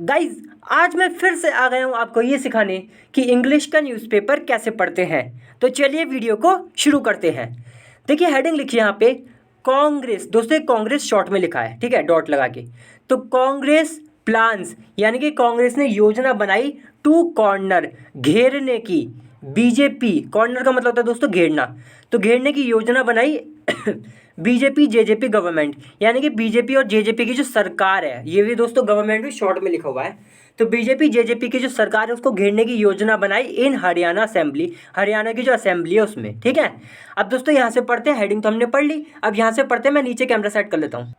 Guys आज मैं फिर से आ गया हूँ आपको ये सिखाने कि इंग्लिश का न्यूज़पेपर कैसे पढ़ते हैं। तो चलिए वीडियो को शुरू करते हैं। देखिए हेडिंग लिखिए यहाँ पे कांग्रेस। दोस्तों कांग्रेस शॉर्ट में लिखा है, ठीक है, डॉट लगा के। तो कांग्रेस प्लान्स यानी कि कांग्रेस ने योजना बनाई टू कॉर्नर घेरने की बीजेपी। कॉर्नर का मतलब होता है दोस्तों घेरना। तो घेरने की योजना बनाई बीजेपी जेजेपी गवर्नमेंट यानी कि बीजेपी और जेजेपी की जो सरकार है, ये भी दोस्तों गवर्नमेंट भी शॉर्ट में लिखा हुआ है। तो बीजेपी जेजेपी की जो सरकार है उसको घेरने की योजना बनाई इन हरियाणा असेंबली, हरियाणा की जो असेंबली है उसमें, ठीक है। अब दोस्तों यहाँ से पढ़ते हैं, हेडिंग तो हमने पढ़ ली, अब यहाँ से पढ़ते हैं। मैं नीचे कैमरा सेट कर लेता हूँ।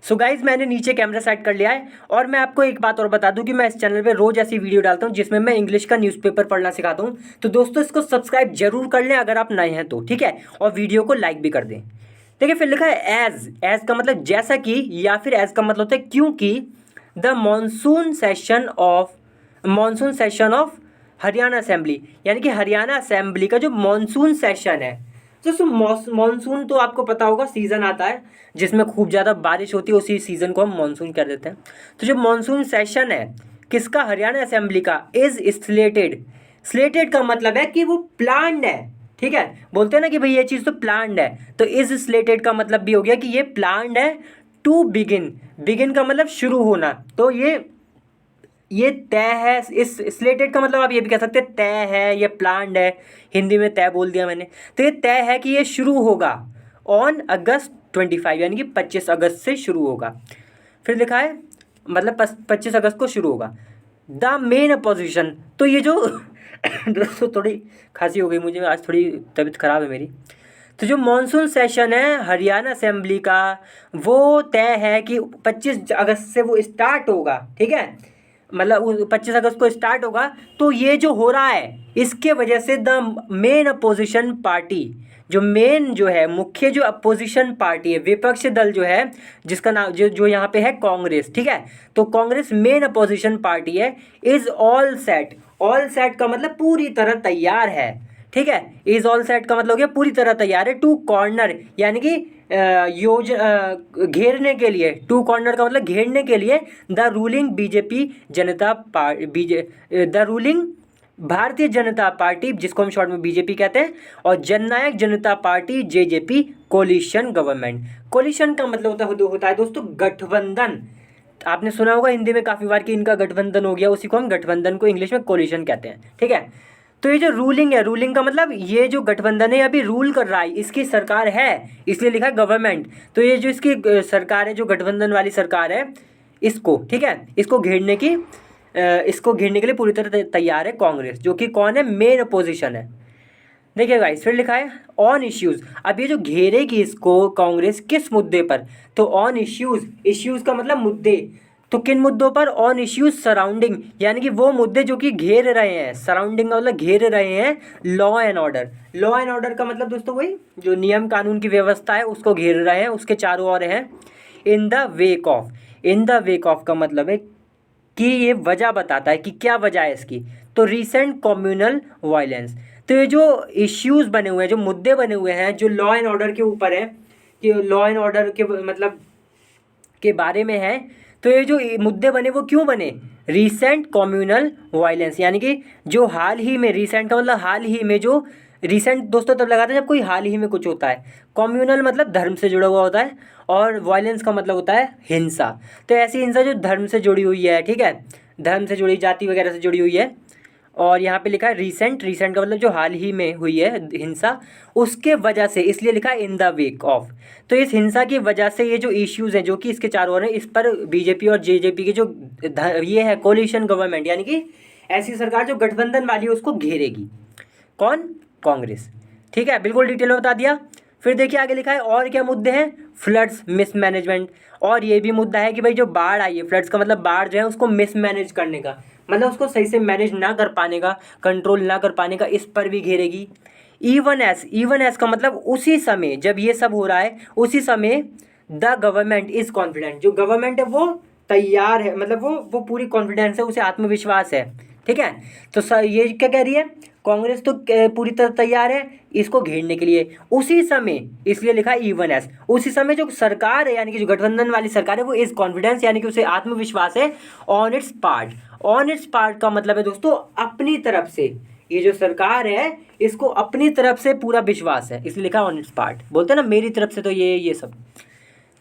सो गाइज मैंने नीचे कैमरा सेट कर लिया है और मैं आपको एक बात और बता दूं कि मैं इस चैनल पे रोज ऐसी वीडियो डालता हूं जिसमें मैं इंग्लिश का न्यूज़पेपर पढ़ना सिखाता हूं। तो दोस्तों इसको सब्सक्राइब जरूर कर लें अगर आप नए हैं तो, ठीक है, और वीडियो को लाइक भी कर दें। देखिए फिर लिखा है एज। एज का मतलब जैसा कि, या फिर एज का मतलब होता है क्योंकि the monsoon session of Haryana assembly यानी कि हरियाणा असेंबली का जो मॉनसून सेशन है। दोस्तों मॉनसून तो आपको पता होगा सीज़न आता है जिसमें खूब ज़्यादा बारिश होती है, उसी सीज़न को हम मॉनसून कह देते हैं। तो जो मॉनसून सेशन है किसका, हरियाणा असेंबली का, इज स्लेटेड। स्लेटेड का मतलब है कि वो प्लान्ड है, ठीक है। बोलते हैं ना कि भाई ये चीज़ तो प्लान्ड है, तो इज स्लेटेड का मतलब भी हो गया कि ये प्लान्ड है टू बिगिन। बिगिन का मतलब शुरू होना, तो ये तय है। इस स्लेटेड का मतलब आप ये भी कह सकते हैं तय है, ये प्लान्ड है। हिंदी में तय बोल दिया मैंने। तो ये तय है कि ये शुरू होगा ऑन अगस्त 25 यानी कि 25 अगस्त से शुरू होगा। फिर लिखा है मतलब 25 अगस्त को शुरू होगा। द मेन अपोजिशन, तो ये जो दोस्तों थोड़ी खांसी हो गई मुझे आज, थोड़ी तबीयत खराब है मेरी। तो जो मॉनसून सेशन है हरियाणा असेंबली का वो तय है कि 25 अगस्त से वो स्टार्ट होगा, ठीक है। मतलब 25 अगस्त को स्टार्ट होगा। तो ये जो हो रहा है इसके वजह से द मेन अपोजिशन पार्टी, जो मेन जो है मुख्य जो अपोजिशन पार्टी है, विपक्ष दल जो है, जिसका नाम जो यहाँ पे है कांग्रेस, ठीक है। तो कांग्रेस मेन अपोजिशन पार्टी है, is all set. All set का मतलब पूरी तरह तैयार है, ठीक है। इज ऑल सेट का मतलब हो गया पूरी तरह तैयार है टू कॉर्नर यानी कि घेरने के लिए। टू कॉर्नर का मतलब घेरने के लिए the ruling BJP Janata party, the ruling Bharatiya Janata party, जिसको हम शॉर्ट में बीजेपी कहते हैं, और Jannayak Janta party JJP coalition government. Coalition का मतलब होता है दोस्तों गठबंधन। आपने सुना होगा हिंदी में काफ़ी बार कि इनका गठबंधन हो गया, उसी को हम गठबंधन को इंग्लिश में कोलिशन कहते हैं, ठीक है। तो ये जो रूलिंग है, रूलिंग का मतलब ये जो गठबंधन है अभी रूल कर रहा है, इसकी सरकार है, इसलिए लिखा है गवर्नमेंट। तो ये जो इसकी सरकार है, जो गठबंधन वाली सरकार है, इसको, ठीक है, इसको घेरने के लिए पूरी तरह तैयार है कांग्रेस, जो कि कौन है, मेन अपोजिशन है। देखिए गाइस फिर लिखा है ऑन इश्यूज। अब ये जो घेरेगी इसको कांग्रेस किस मुद्दे पर, तो ऑन इश्यूज। इश्यूज का मतलब मुद्दे, तो किन मुद्दों पर, ऑन इश्यूज सराउंडिंग यानी कि वो मुद्दे जो कि घेर रहे हैं, सराउंडिंग का मतलब घेर रहे हैं law and order. Law and order का मतलब दोस्तों वही जो नियम कानून की व्यवस्था है उसको घेर रहे हैं, उसके चारों ओर हैं। In the wake of, in the wake of का मतलब है कि ये वजह बताता है कि क्या वजह है इसकी। तो रिसेंट कम्युनल वायलेंस, तो ये जो इश्यूज बने हुए हैं, जो मुद्दे बने हुए हैं जो लॉ एंड ऑर्डर के ऊपर है, कि लॉ एंड ऑर्डर के मतलब के बारे में है। तो ये जो मुद्दे बने वो क्यों बने, रिसेंट कम्युनल वायलेंस यानी कि जो हाल ही में, रिसेंट का मतलब हाल ही में, जो रिसेंट दोस्तों तब लगाते हैं जब कोई हाल ही में कुछ होता है। कम्युनल मतलब धर्म से जुड़ा हुआ होता है, और वायलेंस का मतलब होता है हिंसा। तो ऐसी हिंसा जो धर्म से जुड़ी हुई है, ठीक है, धर्म से जुड़ी, जाति वगैरह से जुड़ी हुई है। और यहाँ पे लिखा है रिसेंट, रिसेंट का मतलब जो हाल ही में हुई है हिंसा, उसके वजह से, इसलिए लिखा है इन द वेक ऑफ। तो इस हिंसा की वजह से ये जो इश्यूज हैं जो कि इसके चारों ओर हैं, इस पर बीजेपी और जेजेपी की जो ये है कोलिशन गवर्नमेंट यानी कि ऐसी सरकार जो गठबंधन वाली है उसको घेरेगी। कौन, कांग्रेस, ठीक है, बिल्कुल डिटेल में बता दिया। फिर देखिए आगे लिखा है और क्या मुद्दे हैं, फ्लड्स मिसमैनेजमेंट। और ये भी मुद्दा है कि भाई जो बाढ़ आई है, फ्लड्स का मतलब बाढ़ जो है उसको मिसमैनेज करने का, मतलब उसको सही से मैनेज ना कर पाने का, कंट्रोल ना कर पाने का, इस पर भी घेरेगी। इवन एस का मतलब उसी समय जब ये सब हो रहा है उसी समय द गवर्नमेंट इज कॉन्फिडेंट, जो गवर्नमेंट है वो तैयार है, मतलब वो पूरी कॉन्फिडेंस है, उसे आत्मविश्वास है ठीक है। तो ये क्या कह रही है, कांग्रेस तो पूरी तरह तैयार है इसको घेरने के लिए। उसी समय, इसलिए लिखा इवन एस, उसी समय जो सरकार है यानी कि जो गठबंधन वाली सरकार है वो इज कॉन्फिडेंस यानी कि उसे आत्मविश्वास है on it's part. On it's part का मतलब है दोस्तों अपनी तरफ से, ये जो सरकार है इसको अपनी तरफ से पूरा विश्वास है, इसलिए लिखा ऑन इट्स पार्ट। बोलते हैं ना मेरी तरफ से, तो ये सब।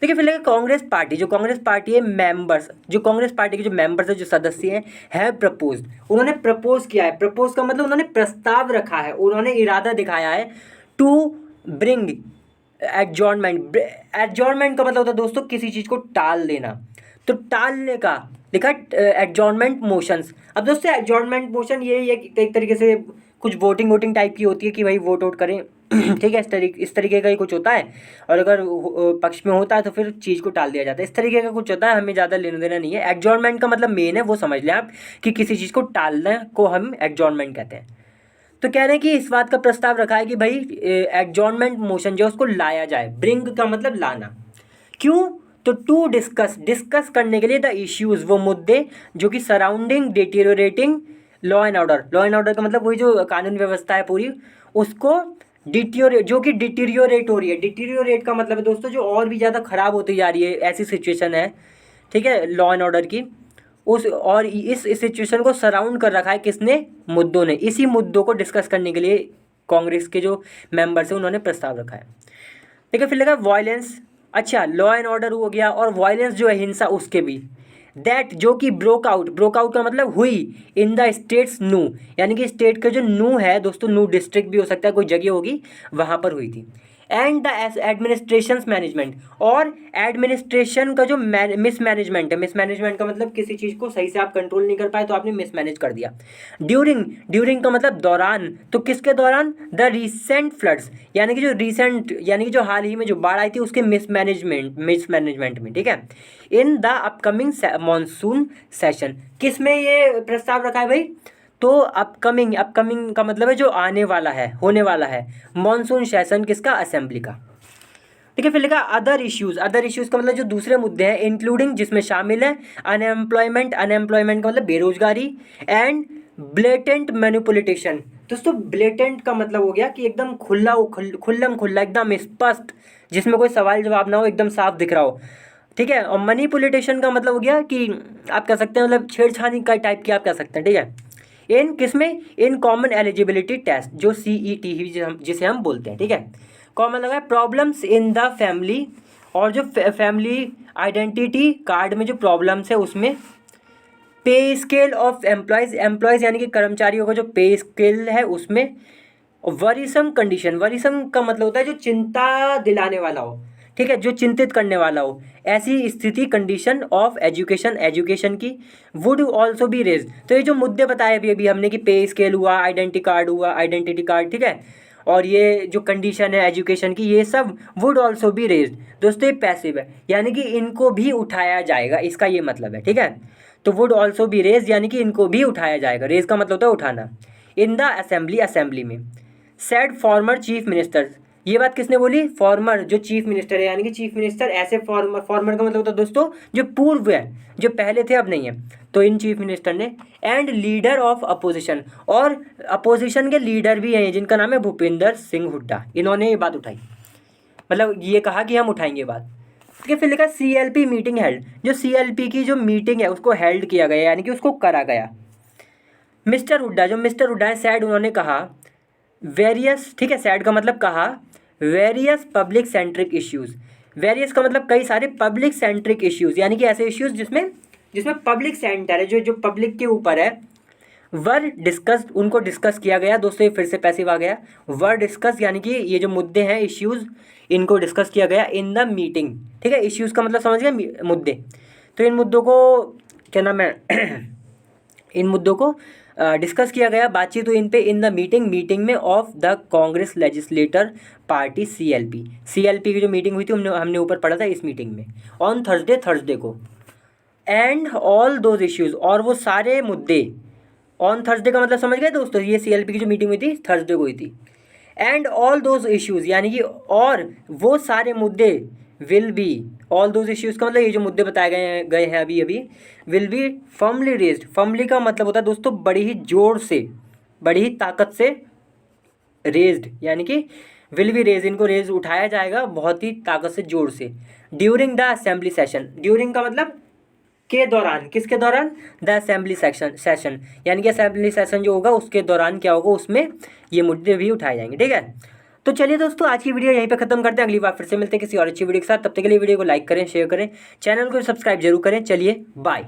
देखिए फिर लगे कांग्रेस पार्टी, जो कांग्रेस पार्टी है मेंबर्स, जो कांग्रेस पार्टी के जो मेंबर्स है, जो सदस्य हैं, है प्रपोज, उन्होंने प्रपोज किया है। प्रपोज का मतलब उन्होंने प्रस्ताव रखा है, उन्होंने इरादा दिखाया है टू ब्रिंग एडजॉर्नमेंट। एडजॉर्नमेंट का मतलब होता है दोस्तों किसी चीज़ को टाल देना, तो टालने का लिखा एडजॉर्नमेंट मोशंस। अब दोस्तों एडजॉर्नमेंट मोशन ये एक तरीके से कुछ वोटिंग टाइप की होती है कि भाई वोट करें ठीक है, इस तरीके का ही कुछ होता है। और अगर पक्ष में होता है तो फिर चीज़ को टाल दिया जाता है, इस तरीके का कुछ होता है, हमें ज़्यादा लेना देना नहीं है। एडजॉर्नमेंट का मतलब मेन है वो समझ लें आप, कि किसी चीज़ को टालने को हम एडजॉर्नमेंट कहते हैं। तो कह रहे हैं कि इस बात का प्रस्ताव रखा है कि भाई एडजॉर्नमेंट मोशन जो है उसको लाया जाए। ब्रिंग का मतलब लाना, क्यों, तो टू डिस्कस करने के लिए द इश्यूज़, वो मुद्दे जो कि surrounding deteriorating law and order. Law and order का मतलब वही जो कानून व्यवस्था है पूरी, उसको जो कि डिटीरियोरेट हो रही है। डिटीरियोरेट का मतलब है दोस्तों जो और भी ज़्यादा ख़राब होती जा रही है, ऐसी सिचुएशन है, ठीक है, लॉ एंड ऑर्डर की। उस और इस सिचुएशन को सराउंड कर रखा है किसने, मुद्दों ने। इसी मुद्दों को डिस्कस करने के लिए कांग्रेस के जो मेंबर्स हैं उन्होंने प्रस्ताव रखा है। देखिए फिर लगा वायलेंस, अच्छा लॉ एंड ऑर्डर हो गया, और वायलेंस जो है हिंसा उसके भी, दैट जो कि ब्रोक आउट का मतलब हुई इन द स्टेट्स नू, यानी कि स्टेट का जो नू है दोस्तों, नू डिस्ट्रिक्ट भी हो सकता है, कोई जगह होगी वहाँ पर हुई थी। एंड द एडमिनिस्ट्रेशन मैनेजमेंट, और एडमिनिस्ट्रेशन का जो मिसमैनेजमेंट है, मिसमैनेजमेंट का मतलब किसी चीज़ को सही से आप कंट्रोल नहीं कर पाए तो आपने मिसमैनेज कर दिया। ड्यूरिंग का मतलब दौरान, तो किसके दौरान, द रिसेंट फ्लड्स, यानी कि जो रिसेंट यानी कि जो हाल ही में जो बाढ़ आई थी उसके मिसमैनेजमेंट में, ठीक है। In the upcoming monsoon session, किस में ये प्रस्ताव रखा है भाई, तो अपकमिंग का मतलब है जो आने वाला है, होने वाला है, मॉनसून सेशन किसका, असेंबली का। ठीक है, फिर लिखा अदर इश्यूज़ का मतलब जो दूसरे मुद्दे हैं, इंक्लूडिंग जिसमें शामिल है अनएम्प्लॉयमेंट का मतलब बेरोजगारी, एंड ब्लेटेंट मैनिपुलेशन। दोस्तों ब्लेटेंट का मतलब हो गया कि एकदम खुल्लम खुल्ला एकदम स्पष्ट, जिसमें कोई सवाल जवाब ना हो, एकदम साफ दिख रहा हो, ठीक है। और मैनिपुलेशन का मतलब हो गया कि आप कह सकते हैं मतलब छेड़छाड़ी का टाइप की आप कह सकते हैं, ठीक है। इन किसमें, इन कॉमन एलिजिबिलिटी टेस्ट, जो CET जिसे हम बोलते हैं, ठीक है। कॉमन लगा प्रॉब्लम्स इन द फैमिली, और जो फैमिली आइडेंटिटी कार्ड में जो प्रॉब्लम्स है उसमें, पे स्केल ऑफ एम्प्लॉयज़ यानी कि कर्मचारियों का जो पे स्केल है उसमें, वरीसम कंडीशन, वरीसम का मतलब होता है जो चिंता दिलाने वाला हो, ठीक है, जो चिंतित करने वाला हो, ऐसी स्थिति कंडीशन ऑफ एजुकेशन की, वुड ऑल्सो बी रेज। तो ये जो मुद्दे बताए अभी हमने कि पे स्केल हुआ, आइडेंटिटी कार्ड, ठीक है, और ये जो कंडीशन है एजुकेशन की, ये सब वुड ऑल्सो बी रेज। दोस्तों ये पैसिव है, यानी कि इनको भी उठाया जाएगा, इसका ये मतलब है, ठीक है। तो वुड ऑल्सो बी रेज यानी कि इनको भी उठाया जाएगा, रेज का मतलब होता है उठाना, इन द असेंबली में, सेड फॉर्मर चीफ मिनिस्टर। ये बात किसने बोली, फॉर्मर जो चीफ मिनिस्टर है, यानी कि चीफ मिनिस्टर ऐसे फॉर्मर का मतलब होता है दोस्तों जो पूर्व है, जो पहले थे अब नहीं है, तो इन चीफ मिनिस्टर ने। एंड लीडर ऑफ अपोजिशन, और अपोजिशन के लीडर भी हैं जिनका नाम है भूपेंद्र सिंह हुड्डा, इन्होंने ये बात उठाई, मतलब ये कहा कि हम उठाएंगे बात। ठीक है, फिर लिखा CLP मीटिंग हेल्ड, जो CLP की जो मीटिंग है उसको हेल्ड किया गया, यानी कि उसको करा गया। मिस्टर हुड्डा है, सैड, उन्होंने कहा वेरियस, ठीक है, सैड का मतलब कहा, various public centric issues, various का मतलब कई सारे, पब्लिक सेंट्रिक इश्यूज़ यानी कि ऐसे इश्यूज़ जिसमें पब्लिक सेंटर है, जो पब्लिक के ऊपर है, वर डिस्कस, उनको डिस्कस किया गया। दोस्तों ये फिर से पैसिव आ गया, वर डिस्कस यानी कि ये जो मुद्दे हैं इश्यूज़, इनको डिस्कस किया गया इन द मीटिंग, ठीक है। इश्यूज़ का मतलब समझ गए, मुद्दे। तो इन मुद्दों को क्या नाम है इन मुद्दों को डिस्कस किया गया, बातचीत हुई इन पे, इन द मीटिंग में of the Congress legislator party CLP की जो मीटिंग हुई थी हमने ऊपर पढ़ा था, इस मीटिंग में, ऑन थर्सडे को। एंड ऑल दोज इश्यूज़, और वो सारे मुद्दे, ऑन थर्सडे का मतलब समझ गए दोस्तों, ये CLP की जो मीटिंग हुई थी थर्सडे को हुई थी। एंड ऑल दोज इश्यूज़ यानी कि और वो सारे मुद्दे will be, all those issues का मतलब ये जो मुद्दे बताए गए हैं अभी अभी, will be firmly raised. Firmly का मतलब होता है दोस्तों बड़ी ही जोर से, बड़ी ही ताकत से, रेज्ड यानी कि विल बी रेज, इनको रेज उठाया जाएगा बहुत ही ताकत से, जोर से। During the assembly session, during का मतलब के दौरान, किसके दौरान, द असेंबली सेशन यानी कि असेंबली सेशन जो होगा उसके दौरान क्या होगा, उसमें ये मुद्दे भी उठाए जाएंगे। ठीक है, तो चलिए दोस्तों आज की वीडियो यहीं पे खत्म करते हैं, अगली बार फिर से मिलते हैं किसी और अच्छी वीडियो के साथ। तब तक के लिए वीडियो को लाइक करें, शेयर करें, चैनल को सब्सक्राइब जरूर करें। चलिए बाय।